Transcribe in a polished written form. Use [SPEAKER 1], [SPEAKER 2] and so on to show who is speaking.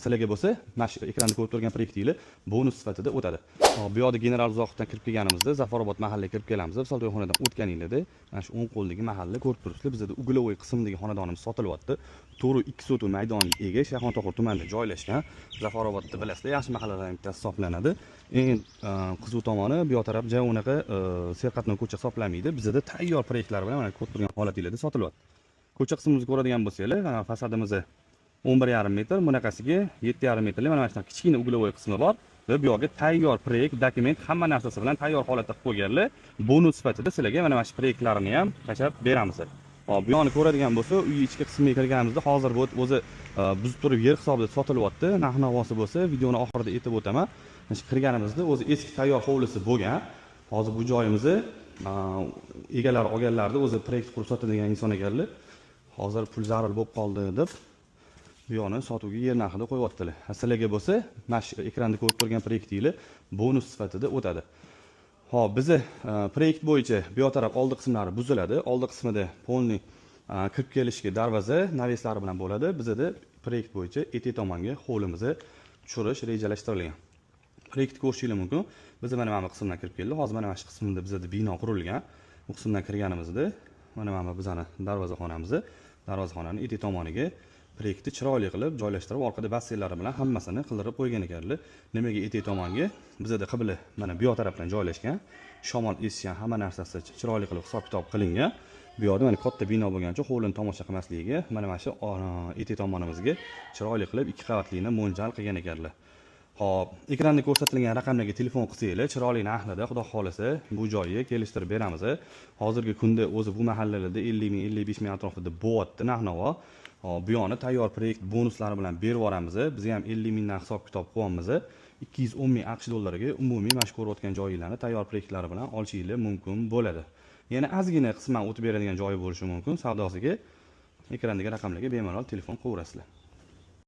[SPEAKER 1] Sizlarga bo'lsa, mana shu ekranda ko'rib turgan proyektinglar bonus sifatida o'tadi. Bu yoqda General Uzoqovdan kirib kelganimizda, Zafarobod mahallaga kirib kelamiz. Misol to'yxonadan o'tganinglarda, mana shu o'ng qo'ldagi mahalla ko'rib turibsizlar. Bizda Uglovoy qismidagi xonadonimiz sotilyapti. To'g'ri 2 sotuv maydonga ega, Shayxontohur tumanida joylashgan. Zafarobodda bilasizlar, yaxshi mahallalardan bittasi hisoblanadi. Eng qiziq tomoni bu yoq taraf ja unaqa serqatnov ko'cha hisoblanmaydi. Bizda tayyor proyektlar bilan mana ko'rib turgan holatinglarda sotilyapti. Ko'cha qismimizni ko'radigan bo'lsanglar, fasadimizni 11,5 metr, bunaqasiga 7,5 metrli mana shunaqa kichkina uglovoy qismi bor va bu yoqga tayyor proyekt, dokument, hamma narsasi bilan tayyor holatda qilib qo'yganlar. Bonus sifatida sizlarga mana shu proyektlarni ham tashlab beramiz. Hop, bu yoqni ko'radigan bo'lsa, uy ichki qismiga kirganimizda hozir bu o'zi buzib turib yer hisobida sotilyapti. Narx-navosi bo'lsa, videoni oxirida aytib o'taman. Mana shu kirganimizda o'zi eski tayyor hovlisi bo'lgan. Hozir bu joyimizni egalari olganlarida o'zi proyekt qurib sotadigan inson ekanlar. Hozir pul zarur bo'lib qoldi deb bu yoqni sotuvga yer narxida qo'yaptilar. Sizlarga bo'lsa, mana shu ekranda ko'rib turgan proyektinglar bonus sifatida o'tadi. Hop, bizi proyekt bo'yicha bu yoq taraf oldi qismlari buziladi. Oldi qismida polni kirib kelishga darvoza naveslari bilan bo'ladi. Bizda proyekt bo'yicha etek tomonga hovlimizni tushirish rejalashtirilgan. Proyektni ko'rishingiz mumkin. Biz mana bu qismdan kirib keldik. Hozir mana shu qismda bizda bino qurilgan. Bu qismdan kirganimizda mana bizning darvozaxonaning etek tomoniga proyektni chiroyli qilib joylashtirib, orqada basseynlari bilan hammasini qildirib qo'ygan ekanlar. Nimaga etek tomonga? Bizda qibla mana bu yoq tarafdan joylashgan. Shamol esgan, hamma narsasi chiroyli qilib hisob-kitob qilingan. Bu yoqda mana katta bino bo'lgani uchun hovlini tomosha qilmasligiga mana shu etek tomonimizga chiroyli qilib 2 qavatlikni mo'ljal qilgan ekanlar. Hop, ekranda ko'rsatilgan raqamlarga telefon qilsanglar, chiroyli narxlarda, xudo xolasa, bu joyga kelishtirib beramiz. Hozirgi kunda o'zi bu mahallalarda 50 ming, 55 ming atrofida bo'yapti narx-navo. Hop, bu yoqni tayyor proyekt bonuslari bilan berib yuboramiz. Biz ham 50 mingdan hisob-kitob qo'yamiz. 210 ming AQSh dollariga umumiy mana shu ko'rayotgan joylarni tayyor proyektlari bilan olishingiz mumkin bo'ladi. Yana ozgina qisman o'tib beradigan joyi bo'lishi mumkin. Savdosiga ekrandagi raqamlarga bemalol telefon qilaverasizlar.